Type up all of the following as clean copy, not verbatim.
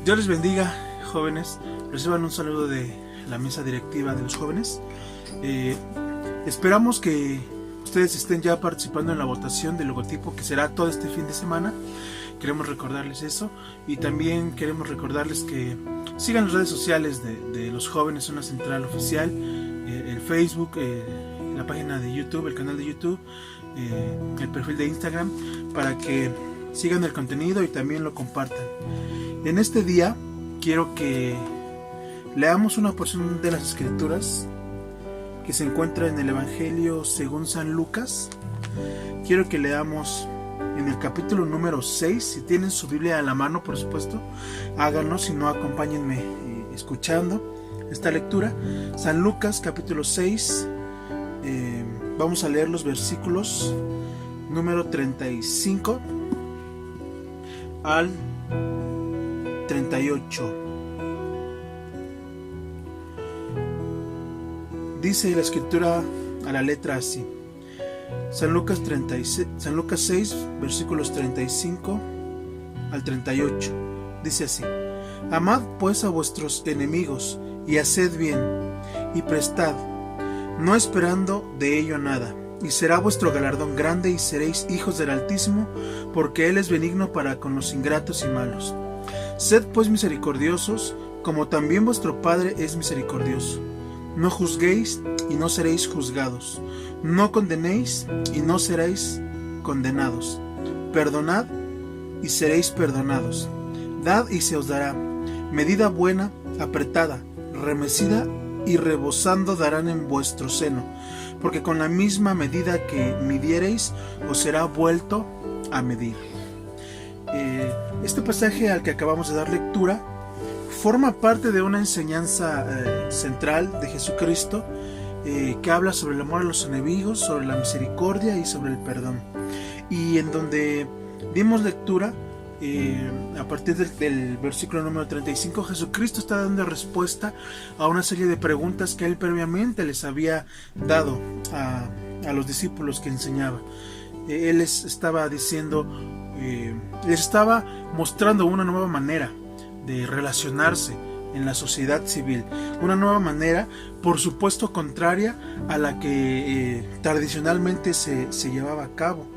Dios les bendiga, jóvenes. Reciban un saludo de la mesa directiva de los jóvenes. Esperamos que ustedes estén ya participando en la votación del logotipo que será todo este fin de semana. Queremos recordarles eso, y también queremos recordarles que sigan las redes sociales de los jóvenes, una central oficial, el Facebook, la página de YouTube, el canal de YouTube, el perfil de Instagram, para que sigan el contenido y también lo compartan. En este día quiero que leamos una porción de las Escrituras que se encuentra en el Evangelio según San Lucas. Quiero que leamos en el capítulo número 6. Si tienen su Biblia a la mano, por supuesto, háganlo. Si no, acompáñenme escuchando esta lectura. San Lucas capítulo 6. Vamos a leer los versículos número 35 al 38. Dice la escritura a la letra así. San Lucas 6, versículos 35 al 38. Dice así: Amad pues a vuestros enemigos, y haced bien, y prestad, no esperando de ello nada, y será vuestro galardón grande, y seréis hijos del Altísimo, porque Él es benigno para con los ingratos y malos. Sed pues misericordiosos, como también vuestro Padre es misericordioso. No juzguéis, y no seréis juzgados. No condenéis, y no seréis condenados. Perdonad, y seréis perdonados. Dad, y se os dará. Medida buena, apretada, remecida y rebosando darán en vuestro seno, porque con la misma medida que midiereis, os será vuelto a medir. Este pasaje al que acabamos de dar lectura forma parte de una enseñanza central de Jesucristo, que habla sobre el amor a los enemigos, sobre la misericordia y sobre el perdón, y en donde dimos lectura a partir del versículo número 35. Jesucristo está dando respuesta a una serie de preguntas que Él previamente les había dado a los discípulos que enseñaba. Él les estaba diciendo, les estaba mostrando una nueva manera de relacionarse en la sociedad civil, una nueva manera, por supuesto, contraria a la que tradicionalmente se llevaba a cabo.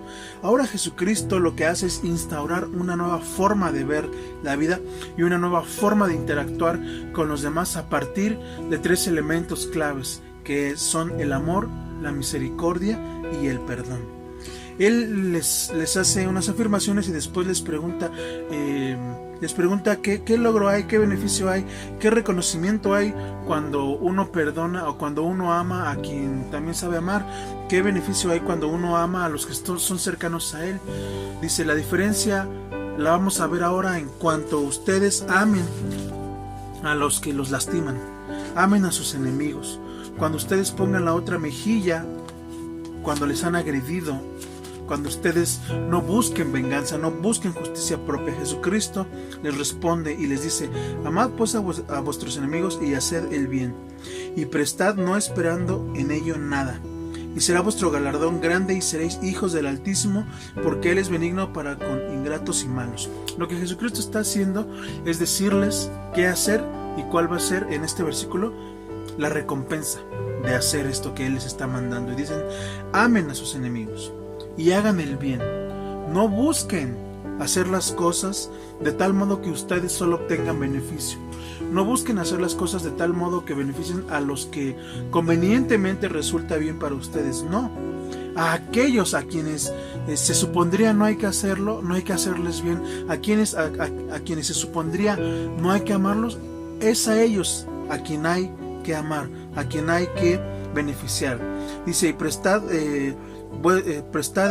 Ahora Jesucristo lo que hace es instaurar una nueva forma de ver la vida y una nueva forma de interactuar con los demás a partir de tres elementos claves, que son el amor, la misericordia y el perdón. Él les hace unas afirmaciones y después les pregunta qué logro hay, qué beneficio hay, qué reconocimiento hay cuando uno perdona o cuando uno ama a quien también sabe amar, qué beneficio hay cuando uno ama a los que son cercanos a Él. Dice, la diferencia la vamos a ver ahora en cuanto ustedes amen a los que los lastiman, amen a sus enemigos, cuando ustedes pongan la otra mejilla cuando les han agredido, cuando ustedes no busquen venganza, no busquen justicia propia. Jesucristo les responde y les dice: amad pues a vuestros enemigos y haced el bien, y prestad no esperando en ello nada, y será vuestro galardón grande, y seréis hijos del Altísimo, porque Él es benigno para con ingratos y malos. Lo que Jesucristo está haciendo es decirles qué hacer y cuál va a ser, en este versículo, la recompensa de hacer esto que Él les está mandando. Y dicen: amen a sus enemigos y hagan el bien. No busquen hacer las cosas de tal modo que ustedes solo obtengan beneficio. No busquen hacer las cosas de tal modo que beneficien a los que convenientemente resulta bien para ustedes. No. A aquellos a quienes se supondría no hay que hacerlo, no hay que hacerles bien. A quienes se supondría no hay que amarlos, es a ellos a quien hay que amar, a quien hay que beneficiar. Dice: y prestad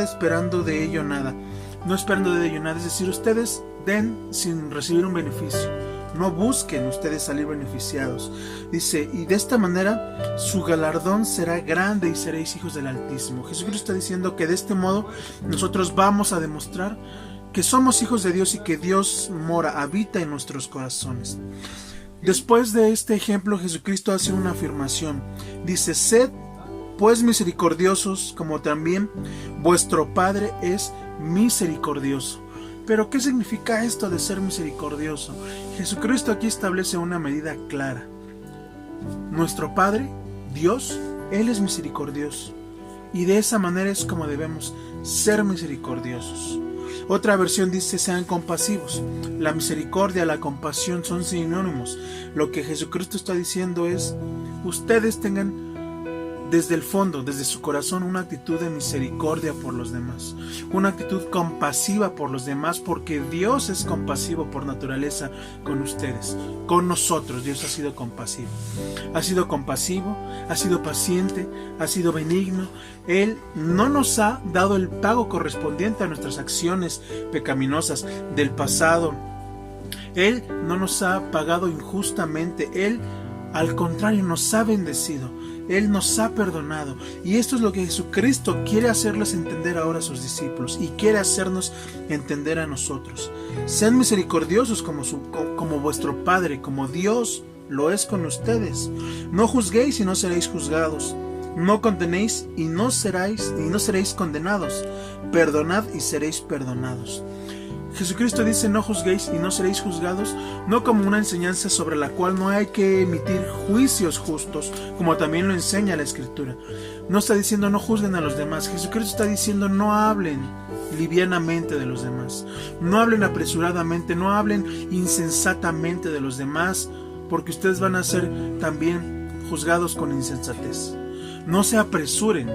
esperando de ello nada. No esperando de ello nada, es decir, ustedes den sin recibir un beneficio. No busquen ustedes salir beneficiados. Dice: y de esta manera su galardón será grande, y seréis hijos del Altísimo. Jesucristo está diciendo que de este modo nosotros vamos a demostrar que somos hijos de Dios y que Dios mora, habita en nuestros corazones. Después de este ejemplo, Jesucristo hace una afirmación. Dice: sed pues misericordiosos, como también vuestro Padre es misericordioso. Pero ¿qué significa esto de ser misericordioso? Jesucristo aquí establece una medida clara. Nuestro Padre, Dios, Él es misericordioso. Y de esa manera es como debemos ser misericordiosos. Otra versión dice: sean compasivos. La misericordia, la compasión son sinónimos. Lo que Jesucristo está diciendo es: ustedes tengan desde el fondo, desde su corazón, una actitud de misericordia por los demás, una actitud compasiva por los demás, porque Dios es compasivo por naturaleza con ustedes, con nosotros. Dios ha sido compasivo, ha sido paciente, ha sido benigno. Él no nos ha dado el pago correspondiente a nuestras acciones pecaminosas del pasado. Él no nos ha pagado injustamente. Él, al contrario, nos ha bendecido. Él nos ha perdonado. Y esto es lo que Jesucristo quiere hacerles entender ahora a sus discípulos, y quiere hacernos entender a nosotros. Sean misericordiosos como vuestro Padre, como Dios lo es con ustedes. No juzguéis y no seréis juzgados. No condenéis y no seréis condenados. Perdonad y seréis perdonados. Jesucristo dice: no juzguéis y no seréis juzgados, no como una enseñanza sobre la cual no hay que emitir juicios justos, como también lo enseña la Escritura. No está diciendo no juzguen a los demás. Jesucristo está diciendo: no hablen livianamente de los demás, no hablen apresuradamente, no hablen insensatamente de los demás, porque ustedes van a ser también juzgados con insensatez. No se apresuren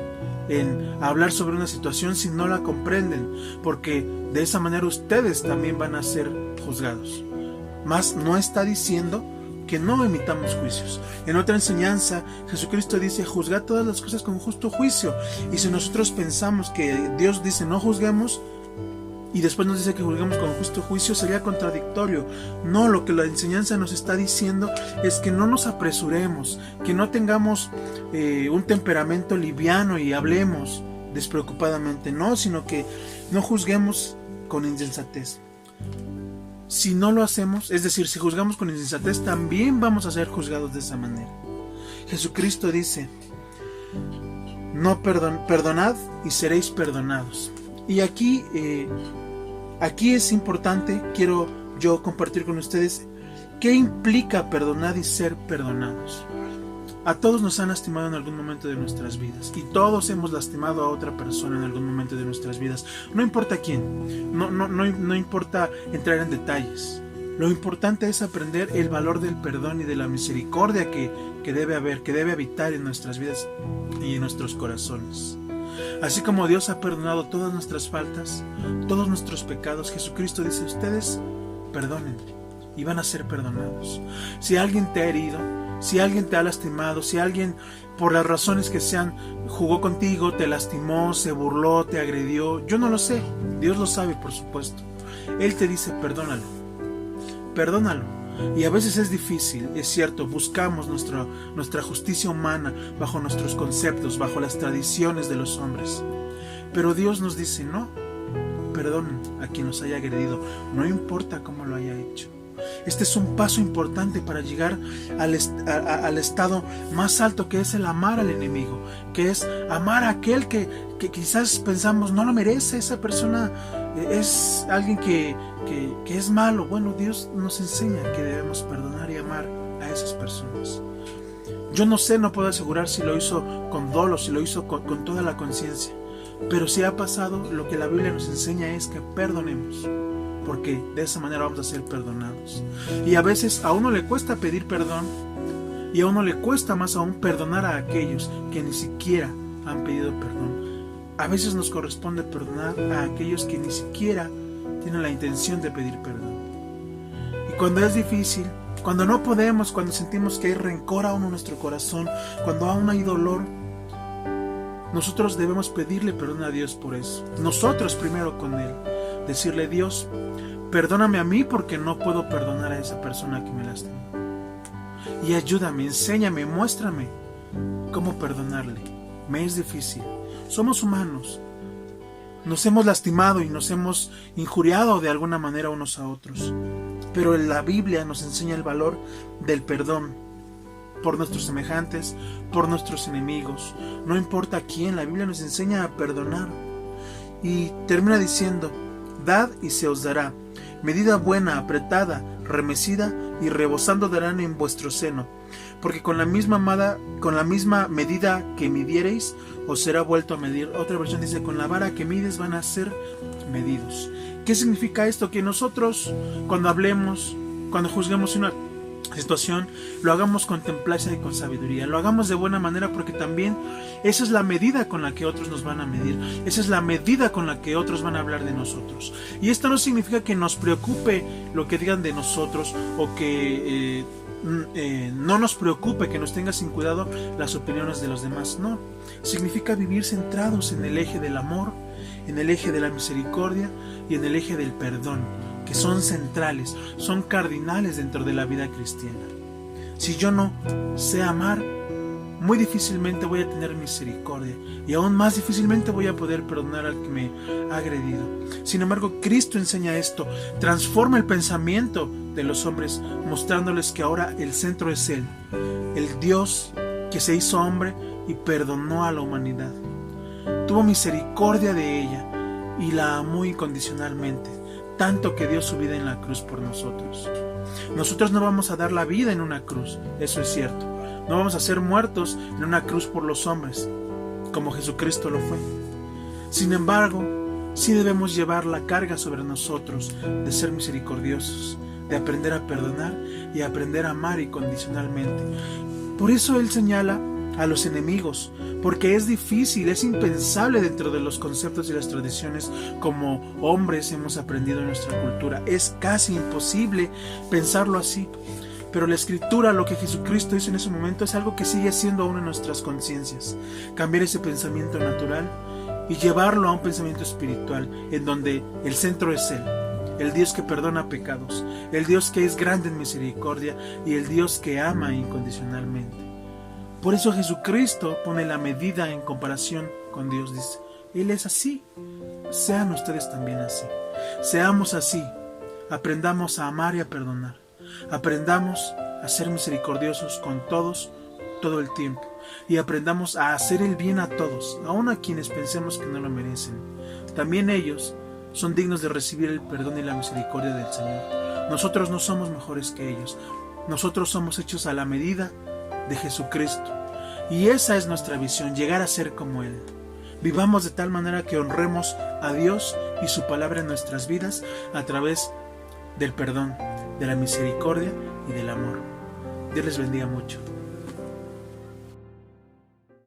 en hablar sobre una situación si no la comprenden, porque de esa manera ustedes también van a ser juzgados. Mas no está diciendo que no emitamos juicios. En otra enseñanza, Jesucristo dice: juzgad todas las cosas con justo juicio. Y si nosotros pensamos que Dios dice no juzguemos, y después nos dice que juzguemos con justo juicio, sería contradictorio. No, lo que la enseñanza nos está diciendo es que no nos apresuremos, que no tengamos un temperamento liviano y hablemos despreocupadamente, no, sino que no juzguemos con insensatez. Si no lo hacemos, es decir, si juzgamos con insensatez, también vamos a ser juzgados de esa manera. Jesucristo dice: perdonad y seréis perdonados. Y aquí es importante, quiero yo compartir con ustedes qué implica perdonar y ser perdonados. A todos nos han lastimado en algún momento de nuestras vidas, y todos hemos lastimado a otra persona en algún momento de nuestras vidas. No importa quién, no importa entrar en detalles. Lo importante es aprender el valor del perdón y de la misericordia que debe haber, que debe habitar en nuestras vidas y en nuestros corazones. Así como Dios ha perdonado todas nuestras faltas, todos nuestros pecados, Jesucristo dice: ustedes perdonen y van a ser perdonados. Si alguien te ha herido, si alguien te ha lastimado, si alguien, por las razones que sean, jugó contigo, te lastimó, se burló, te agredió, yo no lo sé, Dios lo sabe, por supuesto. Él te dice: perdónalo, perdónalo. Y a veces es difícil, es cierto, buscamos nuestra justicia humana bajo nuestros conceptos, bajo las tradiciones de los hombres. Pero Dios nos dice: no, perdonen a quien nos haya agredido, no importa cómo lo haya hecho. Este es un paso importante para llegar al estado más alto, que es el amar al enemigo, que es amar a aquel que quizás pensamos no lo merece. Esa persona es alguien que es malo. Bueno, Dios nos enseña que debemos perdonar y amar a esas personas. Yo no sé, no puedo asegurar si lo hizo con dolo, si lo hizo con toda la conciencia, pero si ha pasado, lo que la Biblia nos enseña es que perdonemos, porque de esa manera vamos a ser perdonados. Y a veces a uno le cuesta pedir perdón, y a uno le cuesta más aún perdonar a aquellos que ni siquiera han pedido perdón. A veces nos corresponde perdonar a aquellos que ni siquiera tienen la intención de pedir perdón. Y cuando es difícil, cuando no podemos, cuando sentimos que hay rencor aún en nuestro corazón, cuando aún hay dolor, nosotros debemos pedirle perdón a Dios por eso. Nosotros primero con Él. Decirle: Dios, perdóname a mí porque no puedo perdonar a esa persona que me lastimó. Y ayúdame, enséñame, muéstrame cómo perdonarle. Me es difícil. Somos humanos. Nos hemos lastimado y nos hemos injuriado de alguna manera unos a otros. Pero la Biblia nos enseña el valor del perdón por nuestros semejantes, por nuestros enemigos. No importa quién, la Biblia nos enseña a perdonar. Y termina diciendo: Dad y se os dará. Medida buena, apretada, remecida y rebosando darán en vuestro seno. Porque con la misma medida que midiereis, os será vuelto a medir. Otra versión dice, con la vara que mides van a ser medidos. ¿Qué significa esto? Que nosotros, cuando hablemos, cuando juzguemos una situación, lo hagamos con templanza y con sabiduría, lo hagamos de buena manera, porque también esa es la medida con la que otros nos van a medir, esa es la medida con la que otros van a hablar de nosotros. Y esto no significa que nos preocupe lo que digan de nosotros, o que no nos preocupe, que nos tenga sin cuidado las opiniones de los demás. No, significa vivir centrados en el eje del amor, en el eje de la misericordia y en el eje del perdón, que son centrales, son cardinales dentro de la vida cristiana. Si yo no sé amar, muy difícilmente voy a tener misericordia, y aún más difícilmente voy a poder perdonar al que me ha agredido. Sin embargo, Cristo enseña esto, transforma el pensamiento de los hombres, mostrándoles que ahora el centro es Él, el Dios que se hizo hombre y perdonó a la humanidad. Tuvo misericordia de ella y la amó incondicionalmente, tanto que dio su vida en la cruz por nosotros. Nosotros no vamos a dar la vida en una cruz, eso es cierto. No vamos a ser muertos en una cruz por los hombres, como Jesucristo lo fue. Sin embargo, sí debemos llevar la carga sobre nosotros de ser misericordiosos, de aprender a perdonar y aprender a amar incondicionalmente. Por eso Él señala a los enemigos, porque es difícil, es impensable dentro de los conceptos y las tradiciones como hombres hemos aprendido en nuestra cultura. Es casi imposible pensarlo así. Pero la Escritura, lo que Jesucristo hizo en ese momento, es algo que sigue siendo aún en nuestras conciencias. Cambiar ese pensamiento natural y llevarlo a un pensamiento espiritual, en donde el centro es Él, el Dios que perdona pecados, el Dios que es grande en misericordia y el Dios que ama incondicionalmente. Por eso Jesucristo pone la medida en comparación con Dios. Dice, Él es así, sean ustedes también así. Seamos así, aprendamos a amar y a perdonar. Aprendamos a ser misericordiosos con todos, todo el tiempo. Y aprendamos a hacer el bien a todos, aun a quienes pensemos que no lo merecen. También ellos son dignos de recibir el perdón y la misericordia del Señor. Nosotros no somos mejores que ellos. Nosotros somos hechos a la medida de Jesucristo. Y esa es nuestra visión, llegar a ser como Él. Vivamos de tal manera que honremos a Dios y su palabra en nuestras vidas a través del perdón, de la misericordia y del amor. Dios les bendiga mucho.